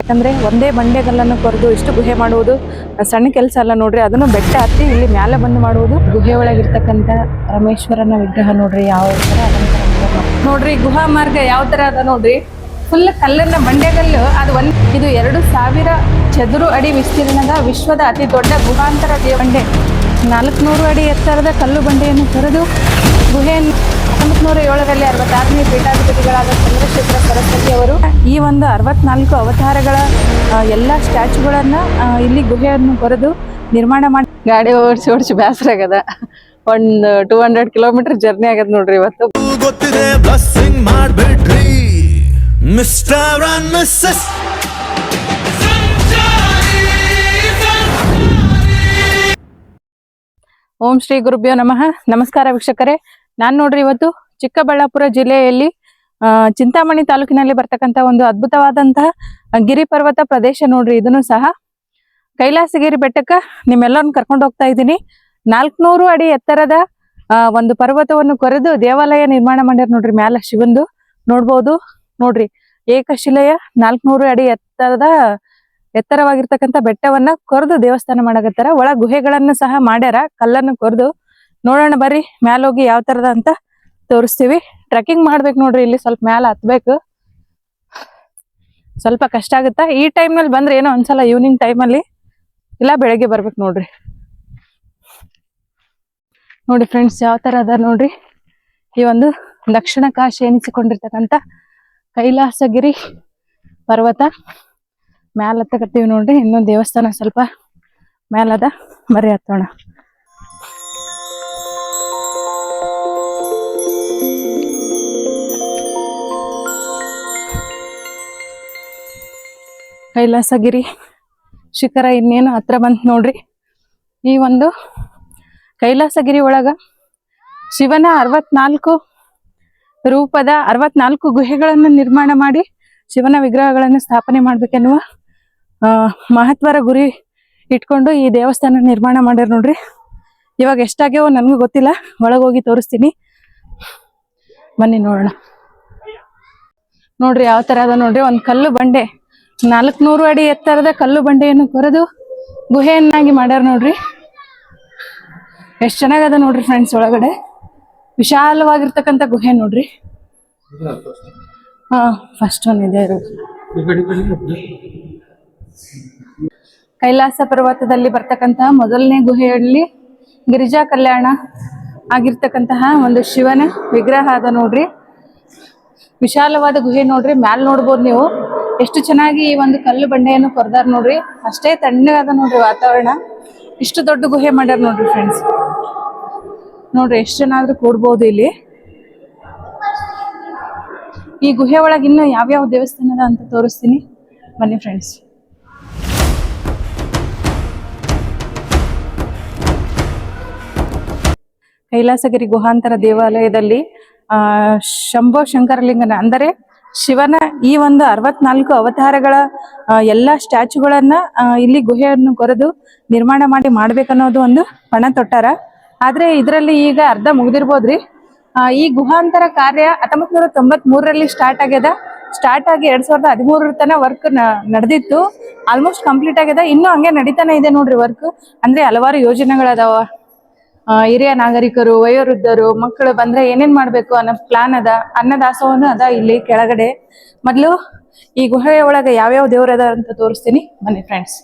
ಯಾಕಂದ್ರೆ ಒಂದೇ ಬಂಡೆಗಲ್ಲನ್ನು ಕೊರೆದು ಇಷ್ಟು ಗುಹೆ ಮಾಡುವುದು ಸಣ್ಣ ಕೆಲಸ ಅಲ್ಲ ನೋಡ್ರಿ. ಅದನ್ನು ಬೆಟ್ಟ ಹತ್ತಿ ಇಲ್ಲಿ ಮ್ಯಾಲೆ ಬಂದು ಮಾಡುವುದು. ಗುಹೆ ಒಳಗಿರ್ತಕ್ಕಂಥ ರಮೇಶ್ವರನ ವಿಗ್ರಹ ನೋಡ್ರಿ ಯಾವ ತರ ಅಲಂಕಾರ ನೋಡ್ರಿ. ಗುಹಾ ಮಾರ್ಗ ಯಾವ ತರ ಅದ ನೋಡ್ರಿ. ಫುಲ್ ಕಲ್ಲನ್ನ ಬಂಡೆಗಲ್ಲು. ಅದು ಇದು 2000 ಚದುರು ಅಡಿ ವಿಸ್ತೀರ್ಣದ ವಿಶ್ವದ ಅತಿ ದೊಡ್ಡ ಗುಹಾಂತರ ಬಂಡೆ. 400 ಅಡಿ ಎತ್ತರದ ಕಲ್ಲು ಬಂಡೆಯನ್ನು ಕೊರೆದು ಗುಹೆಯನ್ನು 1907ರಲ್ಲಿ 66ನೇ ಪೀಠಾಧಿಪತಿಗಳಾದ ಚಂದ್ರಶೇಖರ ಸರಸ್ವತಿ ಅವರು ಈ ಒಂದು 64 ಅವತಾರಗಳ ಎಲ್ಲ ಸ್ಟ್ಯಾಚುಗಳನ್ನ ಇಲ್ಲಿ ಗುಹೆಯನ್ನು ಕೊರೆದು ನಿರ್ಮಾಣ ಮಾಡಿ. ಗಾಡಿ ಓಡಿಸಿ ಬೇಸರ ಆಗದ. ಒಂದು 200 ಕಿಲೋಮೀಟರ್ ಜರ್ನಿ ಆಗದ ನೋಡ್ರಿ ಇವತ್ತು. ಗೊತ್ತಿದೆ ಬಸ್ಸಿಂಗ್ ಮಾಡ್ಬಿಟ್ರಿ ಮಿಸ್ಟರ್ ಅಂಡ್ ಮಿಸ್ಸಸ್. ಓಂ ಶ್ರೀ ಗುರುಭ್ಯೋ ನಮಃ. ನಮಸ್ಕಾರ ವೀಕ್ಷಕರೇ. ನಾನ್ ನೋಡ್ರಿ ಇವತ್ತು ಚಿಕ್ಕಬಳ್ಳಾಪುರ ಜಿಲ್ಲೆಯಲ್ಲಿ ಚಿಂತಾಮಣಿ ತಾಲೂಕಿನಲ್ಲಿ ಬರ್ತಕ್ಕಂಥ ಒಂದು ಅದ್ಭುತವಾದಂತಹ ಗಿರಿ ಪರ್ವತ ಪ್ರದೇಶ ನೋಡ್ರಿ. ಇದನ್ನು ಸಹ ಕೈಲಾಸಗಿರಿ ಬೆಟ್ಟಕ್ಕ ನಿಮ್ಮೆಲ್ಲರನ್ನು ಕರ್ಕೊಂಡು ಹೋಗ್ತಾ ಇದ್ದೀನಿ. 400 ಅಡಿ ಎತ್ತರದ ಒಂದು ಪರ್ವತವನ್ನು ಕೊರೆದು ದೇವಾಲಯ ನಿರ್ಮಾಣ ಮಾಡ್ಯಾರ ನೋಡ್ರಿ. ಮ್ಯಾಲ ಶಿವಂದು ನೋಡ್ಬೋದು ನೋಡ್ರಿ. ಏಕಶಿಲೆಯ 400 ಅಡಿ ಎತ್ತರವಾಗಿರ್ತಕ್ಕಂಥ ಬೆಟ್ಟವನ್ನ ಕೊರೆದು ದೇವಸ್ಥಾನ ಮಾಡಕತ್ತಾರ. ಒಳ ಗುಹೆಗಳನ್ನು ಸಹ ಮಾಡ್ಯಾರ, ಕಲ್ಲನ್ನು ಕೊರೆದು. ನೋಡೋಣ ಬರ್ರಿ ಮ್ಯಾಲ ಹೋಗಿ ಯಾವ ತರದ ಅಂತ ತೋರಿಸ್ತೀವಿ. ಟ್ರೆಕ್ಕಿಂಗ್ ಮಾಡ್ಬೇಕು ನೋಡ್ರಿ. ಇಲ್ಲಿ ಸ್ವಲ್ಪ ಮ್ಯಾಲ ಹತ್ಬೇಕು, ಸ್ವಲ್ಪ ಕಷ್ಟ ಆಗುತ್ತಾ. ಈ ಟೈಮ್ ನಲ್ಲಿ ಬಂದ್ರೆ ಏನೋ ಒಂದ್ಸಲ ಈವ್ನಿಂಗ್ ಟೈಮಲ್ಲಿ, ಇಲ್ಲ ಬೆಳಗ್ಗೆ ಬರ್ಬೇಕು ನೋಡ್ರಿ. ನೋಡಿ ಫ್ರೆಂಡ್ಸ್ ಯಾವ ತರ ಅದ ನೋಡ್ರಿ. ಈ ಒಂದು ದಕ್ಷಿಣ ಕಾಶಿ ಎನಿಸಿಕೊಂಡಿರ್ತಕ್ಕಂಥ ಕೈಲಾಸಗಿರಿ ಪರ್ವತ ಮ್ಯಾಲ ಹತ್ತಕತ್ತೀವಿ ನೋಡ್ರಿ. ಇನ್ನೊಂದು ದೇವಸ್ಥಾನ ಸ್ವಲ್ಪ ಮ್ಯಾಲದ, ಬರೀ ಹತ್ತೋಣ. ಕೈಲಾಸಗಿರಿ ಶಿಖರ ಇನ್ನೇನು ಹತ್ರ ಬಂತು ನೋಡ್ರಿ. ಈ ಒಂದು ಕೈಲಾಸಗಿರಿ ಒಳಗ ಶಿವನ 64 ರೂಪದ 64 ಗುಹೆಗಳನ್ನು ನಿರ್ಮಾಣ ಮಾಡಿ ಶಿವನ ವಿಗ್ರಹಗಳನ್ನು ಸ್ಥಾಪನೆ ಮಾಡ್ಬೇಕೆನ್ನುವ ಮಹತ್ವರ ಗುರಿ ಇಟ್ಕೊಂಡು ಈ ದೇವಸ್ಥಾನ ನಿರ್ಮಾಣ ಮಾಡ್ಯಾರ ನೋಡ್ರಿ. ಇವಾಗ ಎಷ್ಟಾಗ್ಯಾವೋ ನನಗೂ ಗೊತ್ತಿಲ್ಲ, ಒಳಗೋಗಿ ತೋರಿಸ್ತೀನಿ ಬನ್ನಿ ನೋಡೋಣ. ನೋಡ್ರಿ ಯಾವ ತರ ಅದ ನೋಡ್ರಿ. ಒಂದು ಕಲ್ಲು ಬಂಡೆ, 400 ಅಡಿ ಎತ್ತರದ ಕಲ್ಲು ಬಂಡೆಯನ್ನು ಕೊರೆದು ಗುಹೆಯನ್ನಾಗಿ ಮಾಡ್ಯಾರ ನೋಡ್ರಿ. ಎಷ್ಟ್ ಚೆನ್ನಾಗದ ನೋಡ್ರಿ ಫ್ರೆಂಡ್ಸ್. ಒಳಗಡೆ ವಿಶಾಲವಾಗಿರ್ತಕ್ಕಂಥ ಗುಹೆ ನೋಡ್ರಿ. ಫಸ್ಟ್ ಒನ್ ಇದೆ. ಕೈಲಾಸ ಪರ್ವತದಲ್ಲಿ ಬರ್ತಕ್ಕಂತಹ ಮೊದಲನೇ ಗುಹೆಯಲ್ಲಿ ಗಿರಿಜಾ ಕಲ್ಯಾಣ ಆಗಿರ್ತಕ್ಕಂತಹ ಒಂದು ಶಿವನ ವಿಗ್ರಹ ಅದ ನೋಡ್ರಿ. ವಿಶಾಲವಾದ ಗುಹೆ ನೋಡ್ರಿ. ಮ್ಯಾಲ್ ನೋಡ್ಬೋದು ನೀವು ಎಷ್ಟು ಚೆನ್ನಾಗಿ ಈ ಒಂದು ಕಲ್ಲು ಬಂಡೆಯನ್ನು ಕೊರ್ದಾರ ನೋಡ್ರಿ. ಅಷ್ಟೇ ತಣ್ಣಗಾದ ನೋಡ್ರಿ ವಾತಾವರಣ. ಇಷ್ಟು ದೊಡ್ಡ ಗುಹೆ ಮಾಡ್ಯಾರ ನೋಡ್ರಿ ಫ್ರೆಂಡ್ಸ್. ನೋಡ್ರಿ ಎಷ್ಟು ಜನ ಆದ್ರೂ ಕೂಡ್ಬೋದು ಇಲ್ಲಿ. ಈ ಗುಹೆ ಒಳಗೆ ಇನ್ನು ಯಾವ್ಯಾವ ದೇವಸ್ಥಾನದ ಅಂತ ತೋರಿಸ್ತೀನಿ ಬನ್ನಿ ಫ್ರೆಂಡ್ಸ್. ಕೈಲಾಸಗಿರಿ ಗುಹಾಂತರ ದೇವಾಲಯದಲ್ಲಿ ಶಂಭೋ ಶಂಕರಲಿಂಗನ ಅಂದರೆ ಶಿವನ ಈ ಒಂದು 64 ಅವತಾರಗಳ ಎಲ್ಲಾ ಸ್ಟ್ಯಾಚುಗಳನ್ನ ಇಲ್ಲಿ ಗುಹೆಯನ್ನು ಕೊರೆದು ನಿರ್ಮಾಣ ಮಾಡ್ಬೇಕನ್ನೋದು ಒಂದು ಪಣ ತೊಟ್ಟಾರ. ಆದ್ರೆ ಇದರಲ್ಲಿ ಈಗ ಅರ್ಧ ಮುಗ್ದಿರ್ಬೋದ್ರಿ. ಈ ಗುಹಾಂತರ ಕಾರ್ಯ 1993ರಲ್ಲಿ ಸ್ಟಾರ್ಟ್ ಆಗ್ಯದ. ಸ್ಟಾರ್ಟ್ ಆಗಿ 2013 ತನ ವರ್ಕ್ ನಡೆದಿತ್ತು. ಆಲ್ಮೋಸ್ಟ್ ಕಂಪ್ಲೀಟ್ ಆಗ್ಯದ. ಇನ್ನೂ ಹಂಗೆ ನಡೀತಾನೆ ಇದೆ ನೋಡ್ರಿ ವರ್ಕ್. ಅಂದ್ರೆ ಹಲವಾರು ಯೋಜನೆಗಳದಾವ. ಹಿರಿಯ ನಾಗರಿಕರು, ವಯೋವೃದ್ಧರು, ಮಕ್ಕಳು ಬಂದ್ರೆ ಏನೇನ್ ಮಾಡ್ಬೇಕು ಅನ್ನೋ ಪ್ಲಾನ್ ಅದ. ಅನ್ನದಾಸೋಹನು ಅದ ಇಲ್ಲಿ ಕೆಳಗಡೆ. ಮೊದ್ಲು ಈ ಗುಹೆಯ ಒಳಗೆ ಯಾವ್ಯಾವ ದೇವ್ರ ಅದ ಅಂತ ತೋರಿಸ್ತೀನಿ ಬನ್ನಿ ಫ್ರೆಂಡ್ಸ್.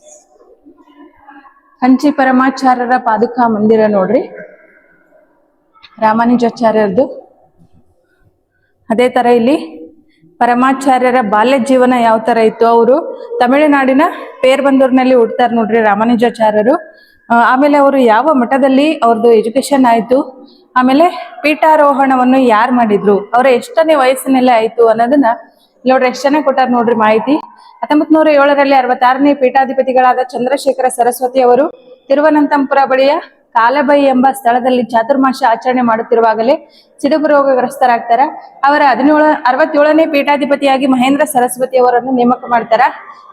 ಕಂಚಿ ಪರಮಾಚಾರ್ಯರ ಪಾದುಕಾ ಮಂದಿರ ನೋಡ್ರಿ, ರಾಮಾನುಜಾಚಾರ್ಯರದು. ಅದೇ ತರ ಇಲ್ಲಿ ಪರಮಾಚಾರ್ಯರ ಬಾಲ್ಯ ಜೀವನ ಯಾವ ತರ ಇತ್ತು. ಅವರು ತಮಿಳುನಾಡಿನ ಪೇರ್ಬಂದೂರ್ನಲ್ಲಿ ಹುಡ್ತಾರ ನೋಡ್ರಿ ರಾಮಾನುಜಾಚಾರ್ಯರು. ಆಮೇಲೆ ಅವರು ಯಾವ ಮಠದಲ್ಲಿ ಅವ್ರದ್ದು ಎಜುಕೇಶನ್ ಆಯ್ತು, ಆಮೇಲೆ ಪೀಠಾರೋಹಣವನ್ನು ಯಾರು ಮಾಡಿದ್ರು, ಅವರ ಎಷ್ಟನೇ ವಯಸ್ಸಿನಲ್ಲೇ ಆಯ್ತು ಅನ್ನೋದನ್ನ ನೋಡ್ರಿ ಎಷ್ಟು ಚೆನ್ನಾಗಿ ಕೊಟ್ಟಾರ ನೋಡ್ರಿ ಮಾಹಿತಿ. 1907ರಲ್ಲಿ 66ನೇ ಪೀಠಾಧಿಪತಿಗಳಾದ ಚಂದ್ರಶೇಖರ ಸರಸ್ವತಿ ಅವರು ತಿರುವನಂತಪುರ ಬಳಿಯ ಕಾಲಬೈ ಎಂಬ ಸ್ಥಳದಲ್ಲಿ ಚಾತುರ್ಮಾಸ ಆಚರಣೆ ಮಾಡುತ್ತಿರುವಾಗಲೇ ಸಿಡುಬು ರೋಗಗ್ರಸ್ತರಾಗ್ತಾರ. ಅವರ 67ನೇ ಪೀಠಾಧಿಪತಿಯಾಗಿ ಮಹೇಂದ್ರ ಸರಸ್ವತಿ ಅವರನ್ನು ನೇಮಕ ಮಾಡ್ತಾರ.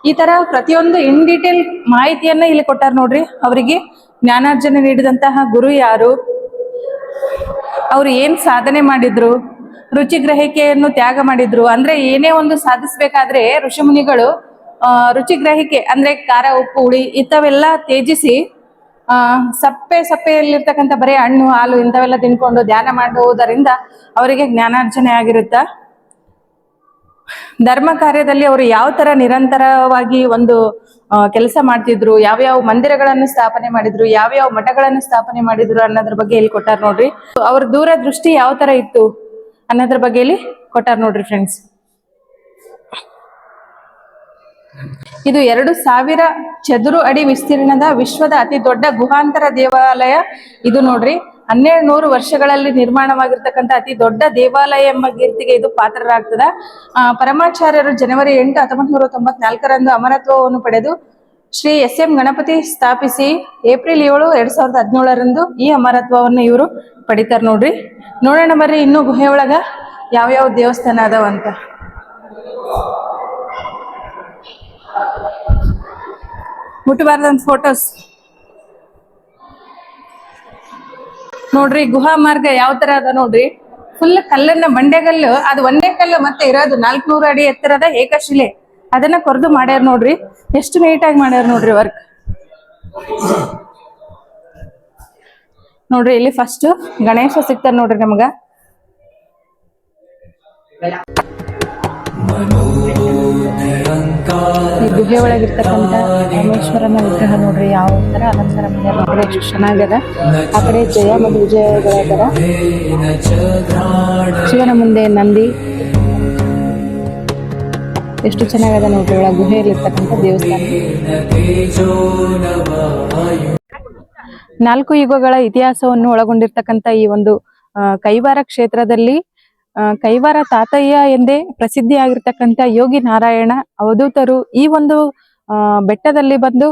ಈ ತರ ಪ್ರತಿಯೊಂದು ಇನ್ ಡೀಟೇಲ್ ಮಾಹಿತಿಯನ್ನ ಇಲ್ಲಿ ಕೊಟ್ಟಾರ ನೋಡ್ರಿ. ಅವರಿಗೆ ಜ್ಞಾನಾರ್ಜನೆ ನೀಡಿದಂತಹ ಗುರು ಯಾರು, ಅವ್ರು ಏನ್ ಸಾಧನೆ ಮಾಡಿದ್ರು, ರುಚಿ ಗ್ರಹಿಕೆಯನ್ನು ತ್ಯಾಗ ಮಾಡಿದ್ರು. ಅಂದ್ರೆ ಏನೇ ಒಂದು ಸಾಧಿಸ್ಬೇಕಾದ್ರೆ ಋಷಿ ಮುನಿಗಳು ರುಚಿ ಗ್ರಹಿಕೆ ಅಂದ್ರೆ ಖಾರ ಉಪ್ಪು ಹುಳಿ ಇಂಥವೆಲ್ಲ ತ್ಯಜಿಸಿ ಸಪ್ಪೆಯಲ್ಲಿರ್ತಕ್ಕಂಥ ಬರೀ ಹಣ್ಣು ಹಾಲು ಇಂಥವೆಲ್ಲ ತಿನ್ಕೊಂಡು ಧ್ಯಾನ ಮಾಡುವುದರಿಂದ ಅವರಿಗೆ ಜ್ಞಾನಾರ್ಜನೆ ಆಗಿರುತ್ತ. ಧರ್ಮ ಕಾರ್ಯದಲ್ಲಿ ಅವರು ಯಾವ ತರ ನಿರಂತರವಾಗಿ ಒಂದು ಕೆಲಸ ಮಾಡ್ತಿದ್ರು, ಯಾವ್ಯಾವ ಮಂದಿರಗಳನ್ನು ಸ್ಥಾಪನೆ ಮಾಡಿದ್ರು, ಯಾವ್ಯಾವ ಮಠಗಳನ್ನು ಸ್ಥಾಪನೆ ಮಾಡಿದ್ರು ಅನ್ನೋದ್ರ ಬಗ್ಗೆ ಇಲ್ಲಿ ಕೊಟ್ಟಾರ ನೋಡ್ರಿ. ಅವ್ರ ದೂರದೃಷ್ಟಿ ಯಾವ ತರ ಇತ್ತು ಅನ್ನೋದ್ರ ಬಗ್ಗೆ ಇಲ್ಲಿ ಕೊಟ್ಟಾರ ನೋಡ್ರಿ ಫ್ರೆಂಡ್ಸ್. ಇದು 2000 ಚದುರು ಅಡಿ ವಿಸ್ತೀರ್ಣದ ವಿಶ್ವದ ಅತಿ ದೊಡ್ಡ ಗುಹಾಂತರ ದೇವಾಲಯ ಇದು ನೋಡ್ರಿ. 1200 ವರ್ಷಗಳಲ್ಲಿ ನಿರ್ಮಾಣವಾಗಿರ್ತಕ್ಕಂಥ ಅತಿ ದೊಡ್ಡ ದೇವಾಲಯ ಎಂಬ ಕೀರ್ತಿಗೆ ಇದು ಪಾತ್ರರಾಗ್ತದ. ಪರಮಾಚಾರ್ಯರು ಜನವರಿ 8, 1994 ಅಮರತ್ವವನ್ನು ಪಡೆದು ಶ್ರೀ SM ಗಣಪತಿ ಸ್ಥಾಪಿಸಿ ಏಪ್ರಿಲ್ 7, 2017 ಈ ಅಮರತ್ವವನ್ನು ಇವರು ಪಡಿತಾರ ನೋಡ್ರಿ. ನೋಡೋಣ ಬರ್ರಿ ಇನ್ನು ಗುಹೆ ಒಳಗ ಯಾವ್ಯಾವ ದೇವಸ್ಥಾನ ಅದಾವಂತ. ಮುಟ್ಟಬಾರ್ದಂತ ಫೋಟೋಸ್ ನೋಡ್ರಿ. ಗುಹಾ ಮಾರ್ಗ ಯಾವ ತರ ಅದ ನೋಡ್ರಿ. ಫುಲ್ ಕಲ್ಲನ್ನ ಬಂಡೆಗಲ್ಲು, ಅದು ಒಂದೇ ಕಲ್ಲು ಮತ್ತೆ ಇರೋದು 400 ಅಡಿ ಎತ್ತರದ ಏಕಶಿಲೆ. ಅದನ್ನ ಕೊರ್ದು ಮಾಡ್ಯಾರ ನೋಡ್ರಿ. ಎಷ್ಟು ನೀಟಾಗಿ ಮಾಡ್ಯಾರ ನೋಡ್ರಿ ವರ್ಕ್. ನೋಡ್ರಿ ಇಲ್ಲಿ ಫಸ್ಟ್ ಗಣೇಶ ಸಿಗ್ತಾರ ನೋಡ್ರಿ ನಮಗ. ಈ ಗುಹೆ ಒಳಗಿರ್ತಕ್ಕಂಥ ರಾಮೇಶ್ವರನ ವಿಗ್ರಹ ನೋಡ್ರಿ ಯಾವ ತರ ಅಲಂಕಾರ ಮಾಡ್ಯಾರ ನೋಡ್ರಿ, ಎಷ್ಟು ಚೆನ್ನಾಗದ. ಆ ಕಡೆ ಜಯ ಮತ್ತು ವಿಜಯಗಳ ಶಿವನ ಮುಂದೆ ನಂದಿ, ಎಷ್ಟು ಚೆನ್ನಾಗದ ನೋಡ್ರಿ. ಒಳಗ ಗುಹೆಯಲ್ಲಿ ಇರ್ತಕ್ಕಂಥ ದೇವಸ್ಥಾನ. 4 ಯುಗಗಳ ಇತಿಹಾಸವನ್ನು ಒಳಗೊಂಡಿರ್ತಕ್ಕಂಥ ಈ ಒಂದು ಕೈವಾರ ಕ್ಷೇತ್ರದಲ್ಲಿ ಕೈವಾರ ತಾತಯ್ಯ ಎಂದೇ ಪ್ರಸಿದ್ಧಿಯಾಗಿರ್ತಕ್ಕಂಥ ಯೋಗಿ ನಾರಾಯಣ ಅವಧೂತರು ಈ ಒಂದು ಬೆಟ್ಟದಲ್ಲಿ ಬಂದು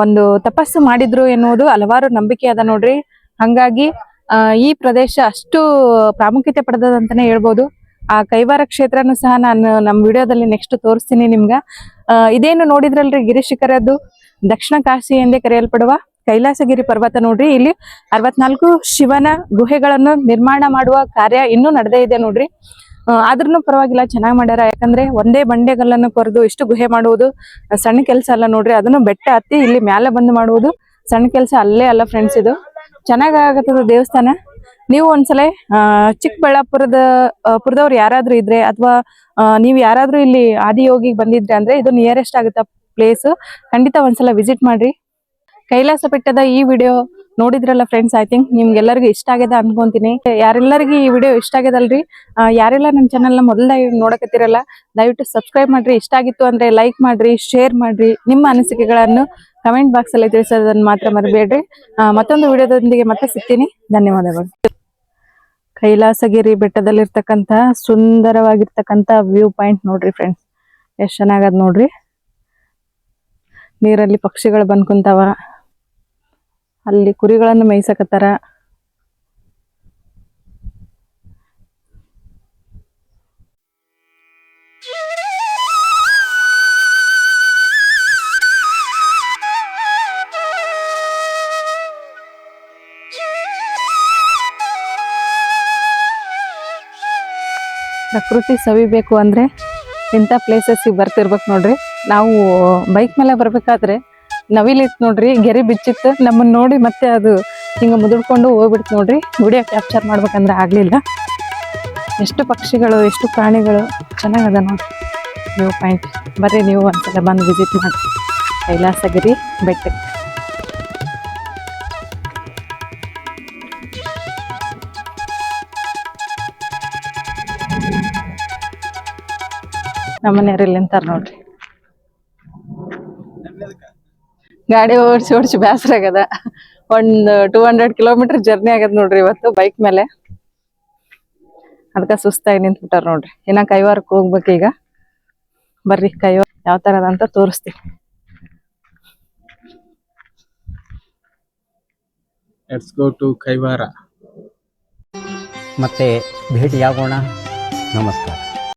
ಒಂದು ತಪಸ್ಸು ಮಾಡಿದ್ರು ಎನ್ನುವುದು ಹಲವಾರು ನಂಬಿಕೆ ಅದ ನೋಡ್ರಿ. ಹಂಗಾಗಿ ಈ ಪ್ರದೇಶ ಅಷ್ಟು ಪ್ರಾಮುಖ್ಯತೆ ಪಡೆದಂತಾನೆ ಹೇಳ್ಬೋದು. ಆ ಕೈವಾರ ಕ್ಷೇತ್ರನು ಸಹ ನಾನು ನಮ್ಮ ವಿಡಿಯೋದಲ್ಲಿ ನೆಕ್ಸ್ಟ್ ತೋರಿಸ್ತೀನಿ ನಿಮ್ಗ. ಇದೇನು ನೋಡಿದ್ರಲ್ರಿ ಗಿರಿಶಿಖರದ್ದು ದಕ್ಷಿಣ ಕಾಶಿ ಎಂದೇ ಕರೆಯಲ್ಪಡುವ ಕೈಲಾಸಗಿರಿ ಪರ್ವತ ನೋಡ್ರಿ. ಇಲ್ಲಿ 64 ಶಿವನ ಗುಹೆಗಳನ್ನು ನಿರ್ಮಾಣ ಮಾಡುವ ಕಾರ್ಯ ಇನ್ನೂ ನಡೆದೇ ಇದೆ ನೋಡ್ರಿ. ಆದ್ರೂ ಪರವಾಗಿಲ್ಲ, ಚೆನ್ನಾಗ್ ಮಾಡ್ಯಾರ. ಯಾಕಂದ್ರೆ ಒಂದೇ ಬಂಡೆಗಲ್ಲನ್ನು ಕೊರೆದು ಇಷ್ಟು ಗುಹೆ ಮಾಡುವುದು ಸಣ್ಣ ಕೆಲಸ ಅಲ್ಲ ನೋಡ್ರಿ. ಅದನ್ನು ಬೆಟ್ಟ ಹತ್ತಿ ಇಲ್ಲಿ ಮ್ಯಾಲೆ ಬಂದು ಮಾಡುವುದು ಸಣ್ಣ ಕೆಲಸ ಅಲ್ಲೇ ಅಲ್ಲ ಫ್ರೆಂಡ್ಸ್. ಇದು ಚೆನ್ನಾಗತ್ತದ ದೇವಸ್ಥಾನ. ನೀವು ಒಂದ್ಸಲ ಚಿಕ್ಕಬಳ್ಳಾಪುರದವ್ರು ಯಾರಾದ್ರೂ ಇದ್ರೆ ಅಥವಾ ನೀವು ಯಾರಾದ್ರೂ ಇಲ್ಲಿ ಆದಿಯೋಗಿಗೆ ಬಂದಿದ್ರೆ ಅಂದ್ರೆ ಇದು ನಿಯರೆಸ್ಟ್ ಆಗುತ್ತ ಪ್ಲೇಸ್. ಖಂಡಿತ ಒಂದ್ಸಲ ವಿಸಿಟ್ ಮಾಡ್ರಿ. ಕೈಲಾಸ ಬೆಟ್ಟದ ಈ ವಿಡಿಯೋ ನೋಡಿದ್ರಲ್ಲ ಫ್ರೆಂಡ್ಸ್, ಐ ಥಿಂಕ್ ನಿಮ್ಗೆಲ್ಲರಿಗೂ ಇಷ್ಟ ಆಗ್ಯದ ಅನ್ಕೊಂತೀನಿ. ಯಾರೆಲ್ಲರಿಗೂ ಈ ವಿಡಿಯೋ ಇಷ್ಟ ಆಗ್ಯದಲ್ರಿ, ಯಾರೆಲ್ಲ ನನ್ನ ಚಾನಲ್ನ ಮೊದಲದಾಗಿ ನೋಡಕತ್ತಿರಲ್ಲ ದಯವಿಟ್ಟು ಸಬ್ಸ್ಕ್ರೈಬ್ ಮಾಡ್ರಿ. ಇಷ್ಟ ಆಗಿತ್ತು ಅಂದ್ರೆ ಲೈಕ್ ಮಾಡ್ರಿ, ಶೇರ್ ಮಾಡ್ರಿ. ನಿಮ್ಮ ಅನಿಸಿಕೆಗಳನ್ನು ಕಮೆಂಟ್ ಬಾಕ್ಸ್ ಅಲ್ಲಿ ತಿಳಿಸೋದನ್ನ ಮಾತ್ರ ಮರಿಬೇಡ್ರಿ. ಮತ್ತೊಂದು ವಿಡಿಯೋದೊಂದಿಗೆ ಮತ್ತೆ ಸಿಗ್ತೀನಿ. ಧನ್ಯವಾದಗಳು. ಕೈಲಾಸಗಿರಿ ಬೆಟ್ಟದಲ್ಲಿರ್ತಕ್ಕಂಥ ಸುಂದರವಾಗಿರ್ತಕ್ಕಂಥ ವ್ಯೂ ಪಾಯಿಂಟ್ ನೋಡ್ರಿ ಫ್ರೆಂಡ್ಸ್, ಎಷ್ಟ್ ಚೆನ್ನಾಗದ್ ನೋಡ್ರಿ. ನೀರಲ್ಲಿ ಪಕ್ಷಿಗಳು ಬಂದ್ ಕುಂತಾವ, ಅಲ್ಲಿ ಕುರಿಗಳನ್ನು ಮೇಯ್ಸಕತ್ತಾರ. ಪ್ರಕೃತಿ ಸವಿಬೇಕು ಅಂದ್ರೆ ಇಂಥ ಪ್ಲೇಸಸ್ಗೆ ಬರ್ತಿರ್ಬೇಕು ನೋಡ್ರಿ. ನಾವು ಬೈಕ್ ಮೇಲೆ ಬರ್ಬೇಕಾದ್ರೆ ನವಿಲಿತ್ತು ನೋಡ್ರಿ, ಗೆರೆ ಬಿಚ್ಚಿತ್ತು. ನಮ್ಮನ್ನ ನೋಡಿ ಮತ್ತೆ ಅದು ಹಿಂಗ ಮುದುಡ್ಕೊಂಡು ಹೋಗ್ಬಿಡ್ತು ನೋಡ್ರಿ. ವಿಡಿಯೋ ಕ್ಯಾಪ್ಚರ್ ಮಾಡ್ಬೇಕಂದ್ರೆ ಆಗ್ಲಿಲ್ಲ. ಎಷ್ಟು ಪಕ್ಷಿಗಳು, ಎಷ್ಟು ಪ್ರಾಣಿಗಳು, ಚೆನ್ನಾಗದ ನೋಡ್ರಿ ವ್ಯೂ ಪಾಯಿಂಟ್. ಬರ್ರಿ ನೀವು ಒಂದ್ಸಲ ಬಂದು ವಿಸಿಟ್ ಮಾಡಿ ಕೈಲಾಸಗಿರಿ ಬೆಟ್ಟಕ್ಕೆ. ನಮ್ಮನೆಯವ್ರಲ್ಲಿ ನಿಂತಾರ ನೋಡ್ರಿ. ಗಾಡಿ ಓಡಿಸಿ ಬೇಸರ ಆಗ್ಯದ. ಒಂದು 200 ಕಿಲೋಮೀಟರ್ ಜರ್ನಿ ಆಗದ್ ನೋಡ್ರಿ ಇವತ್ತು ಬೈಕ್ ಮೇಲೆ. ಅದಕ್ಕ ಸುಸ್ತಾಗಿ ನಿಂತ್ಬಿಟ್ಟಾರ ನೋಡ್ರಿ. ಇನ್ನ ಕೈವಾರಕ್ಕೆ ಹೋಗ್ಬೇಕೀಗ. ಬರ್ರಿ ಕೈವಾರ ಯಾವ ತರ ಅದ ಅಂತ ತೋರಿಸ್ತೀನಿ. Let's go to Kaivara. ಮತ್ತೆ ಭೇಟಿಯಾಗೋಣ. ನಮಸ್ಕಾರ.